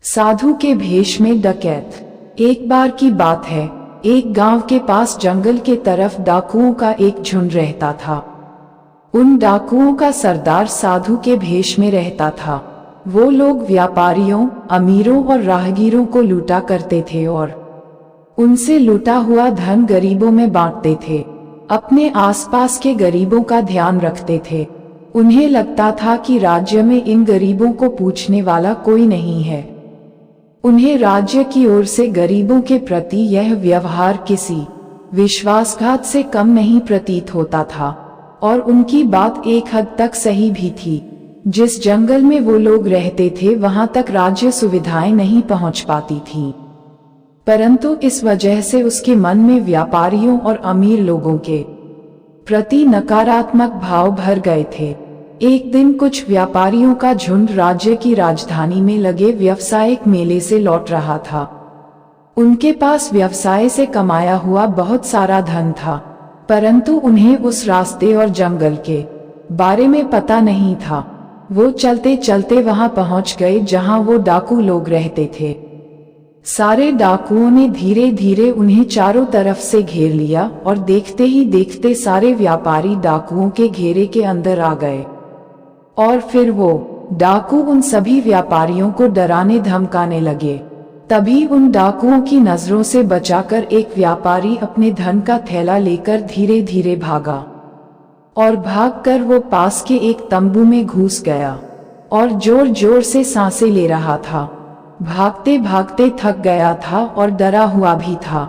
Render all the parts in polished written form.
साधु के भेष में डकैत। एक बार की बात है, एक गांव के पास जंगल के तरफ डाकुओं का एक झुंड रहता था। उन डाकुओं का सरदार साधु के भेष में रहता था। वो लोग व्यापारियों, अमीरों और राहगीरों को लूटा करते थे और उनसे लूटा हुआ धन गरीबों में बांटते थे। अपने आसपास के गरीबों का ध्यान रखते थे। उन्हें लगता था कि राज्य में इन गरीबों को पूछने वाला कोई नहीं है। उन्हें राज्य की ओर से गरीबों के प्रति यह व्यवहार किसी विश्वासघात से कम नहीं प्रतीत होता था, और उनकी बात एक हद तक सही भी थी। जिस जंगल में वो लोग रहते थे वहां तक राज्य सुविधाएं नहीं पहुंच पाती थीं। परंतु इस वजह से उसके मन में व्यापारियों और अमीर लोगों के प्रति नकारात्मक भाव भर गए थे। एक दिन कुछ व्यापारियों का झुंड राज्य की राजधानी में लगे व्यावसायिक मेले से लौट रहा था। उनके पास व्यवसाय से कमाया हुआ बहुत सारा धन था, परंतु उन्हें उस रास्ते और जंगल के बारे में पता नहीं था। वो चलते चलते वहां पहुंच गए जहां वो डाकू लोग रहते थे। सारे डाकुओं ने धीरे धीरे उन्हें चारों तरफ से घेर लिया और देखते ही देखते सारे व्यापारी डाकुओं के घेरे के अंदर आ गए। और फिर वो डाकू उन सभी व्यापारियों को डराने धमकाने लगे। तभी उन डाकुओं की नजरों से बचाकर एक व्यापारी अपने धन का थैला लेकर धीरे धीरे भागा, और भागकर वो पास के एक तंबू में घुस गया और जोर जोर से सांसें ले रहा था। भागते भागते थक गया था और डरा हुआ भी था।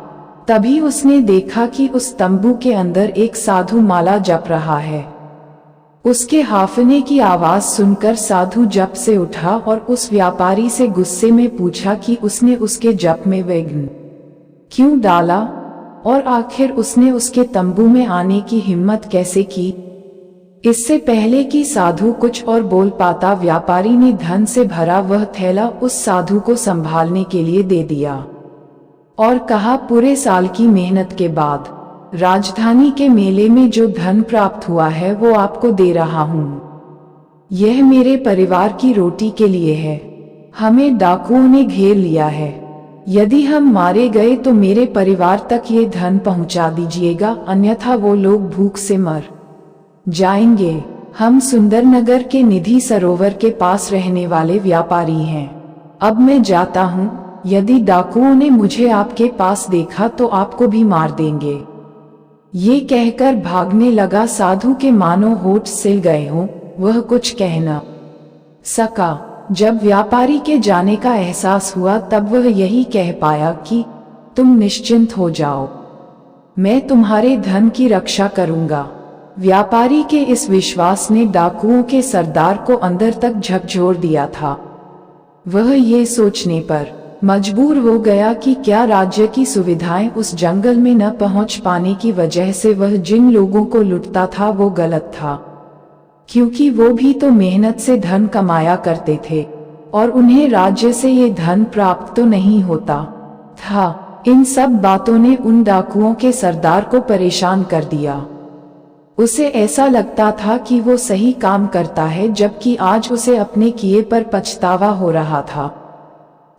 तभी उसने देखा कि उस तंबू के अंदर एक साधु माला जप रहा है। उसके हाफने की आवाज सुनकर साधु जप से उठा और उस व्यापारी से गुस्से में पूछा कि उसने उसके जप में विघ्न क्यों डाला, और आखिर उसने उसके तंबू में आने की हिम्मत कैसे की। इससे पहले कि साधु कुछ और बोल पाता, व्यापारी ने धन से भरा वह थैला उस साधु को संभालने के लिए दे दिया और कहा, पूरे साल की मेहनत के बाद राजधानी के मेले में जो धन प्राप्त हुआ है वो आपको दे रहा हूँ। यह मेरे परिवार की रोटी के लिए है। हमें डाकुओं ने घेर लिया है। यदि हम मारे गए तो मेरे परिवार तक ये धन पहुँचा दीजिएगा, अन्यथा वो लोग भूख से मर जाएंगे। हम सुंदरनगर के निधि सरोवर के पास रहने वाले व्यापारी हैं। अब मैं जाता हूँ। यदि डाकुओं ने मुझे आपके पास देखा तो आपको भी मार देंगे। ये कहकर भागने लगा। साधु के मानो होठ सिल गए हों, वह कुछ कह न सका। जब व्यापारी के जाने का एहसास हुआ तब वह यही कह पाया कि तुम निश्चिंत हो जाओ, मैं तुम्हारे धन की रक्षा करूंगा। व्यापारी के इस विश्वास ने डाकुओं के सरदार को अंदर तक झकझोर दिया था। वह ये सोचने पर मजबूर हो गया कि क्या राज्य की सुविधाएं उस जंगल में न पहुंच पाने की वजह से वह जिन लोगों को लूटता था वो गलत था, क्योंकि वो भी तो मेहनत से धन कमाया करते थे और उन्हें राज्य से ये धन प्राप्त तो नहीं होता था। इन सब बातों ने उन डाकुओं के सरदार को परेशान कर दिया। उसे ऐसा लगता था कि वो सही काम करता है, जबकि आज उसे अपने किए पर पछतावा हो रहा था।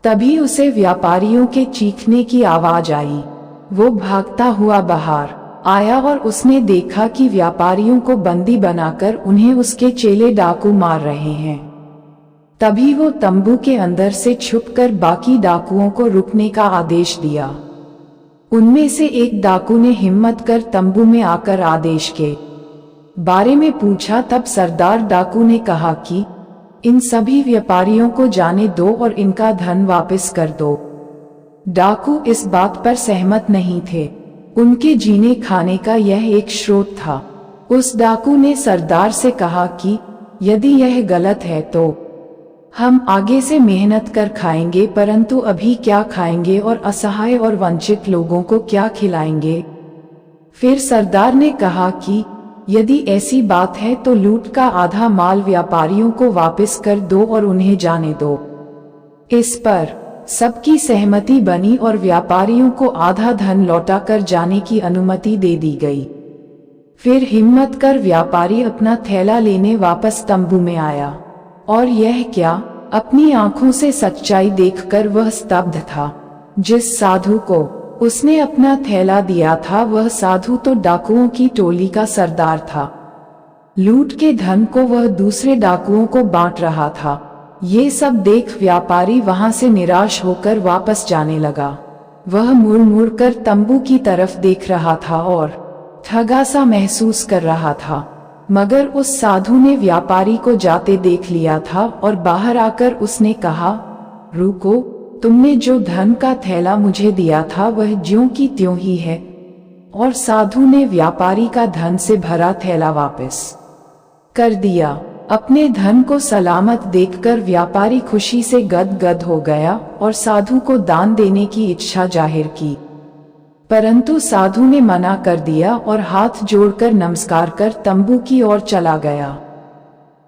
तभी उसे व्यापारियों के चीखने की आवाज आई। वो भागता हुआ बाहर आया और उसने देखा कि व्यापारियों को बंदी बनाकर उन्हें उसके चेले डाकू मार रहे हैं। तभी वो तंबू के अंदर से छुपकर बाकी डाकुओं को रुकने का आदेश दिया। उनमें से एक डाकू ने हिम्मत कर तंबू में आकर आदेश के बारे में पूछा। तब सरदार डाकू ने कहा कि इन सभी व्यापारियों को जाने दो और इनका धन वापस कर दो। डाकू इस बात पर सहमत नहीं थे। उनके जीने खाने का यह एक स्रोत था। उस डाकू ने सरदार से कहा कि यदि यह गलत है तो हम आगे से मेहनत कर खाएंगे, परंतु अभी क्या खाएंगे और असहाय और वंचित लोगों को क्या खिलाएंगे। फिर सरदार ने कहा कि यदि ऐसी बात है तो लूट का आधा माल व्यापारियों को वापस कर दो और उन्हें जाने दो। इस पर सबकी सहमति बनी और व्यापारियों को आधा धन लौटाकर जाने की अनुमति दे दी गई। फिर हिम्मत कर व्यापारी अपना थैला लेने वापस तंबू में आया। और यह क्या अपनी आंखों से सच्चाई देखकर वह स्तब्ध था। जिस साधु को उसने अपना थैला दिया था वह साधु तो डाकुओं की टोली का सरदार था। लूट के धन को वह दूसरे डाकुओं को बांट रहा था। ये सब देख व्यापारी वहां से निराश होकर वापस जाने लगा। वह मुड़ मुड़ कर तंबू की तरफ देख रहा था और ठगा सा महसूस कर रहा था। मगर उस साधु ने व्यापारी को जाते देख लिया था और बाहर आकर उसने कहा, रुको, तुमने जो धन का थैला मुझे दिया था वह ज्यों की त्यों ही है। और साधु ने व्यापारी का धन से भरा थैला वापस कर दिया। अपने धन को सलामत देखकर व्यापारी खुशी से गदगद हो गया और साधु को दान देने की इच्छा जाहिर की। परंतु साधु ने मना कर दिया और हाथ जोड़कर नमस्कार कर तंबू की ओर चला गया।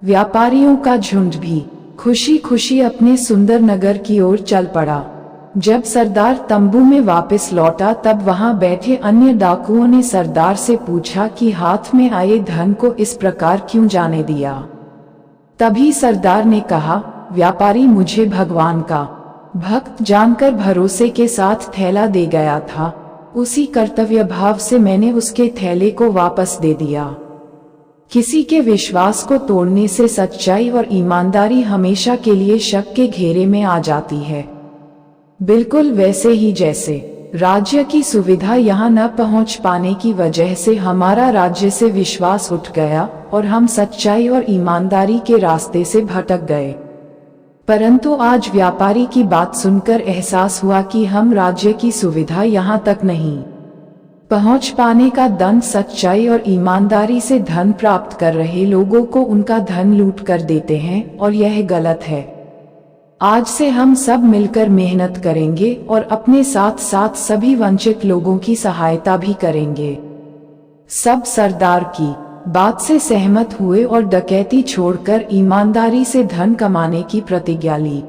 व्यापारियों का झुंड भी खुशी खुशी अपने सुंदर नगर की ओर चल पड़ा। जब सरदार तंबू में वापस लौटा तब वहां बैठे अन्य डाकुओं ने सरदार से पूछा कि हाथ में आए धन को इस प्रकार क्यों जाने दिया। तभी सरदार ने कहा, व्यापारी मुझे भगवान का भक्त जानकर भरोसे के साथ थैला दे गया था। उसी कर्तव्य भाव से मैंने उसके थैले को वापस दे दिया। किसी के विश्वास को तोड़ने से सच्चाई और ईमानदारी हमेशा के लिए शक के घेरे में आ जाती है। बिल्कुल वैसे ही जैसे राज्य की सुविधा यहाँ न पहुँच पाने की वजह से हमारा राज्य से विश्वास उठ गया और हम सच्चाई और ईमानदारी के रास्ते से भटक गए। परंतु आज व्यापारी की बात सुनकर एहसास हुआ कि हम राज्य की सुविधा यहाँ तक नहीं पहुँच पाने का दंड सच्चाई और ईमानदारी से धन प्राप्त कर रहे लोगों को उनका धन लूट कर देते हैं और यह गलत है। आज से हम सब मिलकर मेहनत करेंगे और अपने साथ साथ सभी वंचित लोगों की सहायता भी करेंगे। सब सरदार की बात से सहमत हुए और डकैती छोड़कर ईमानदारी से धन कमाने की प्रतिज्ञा ली।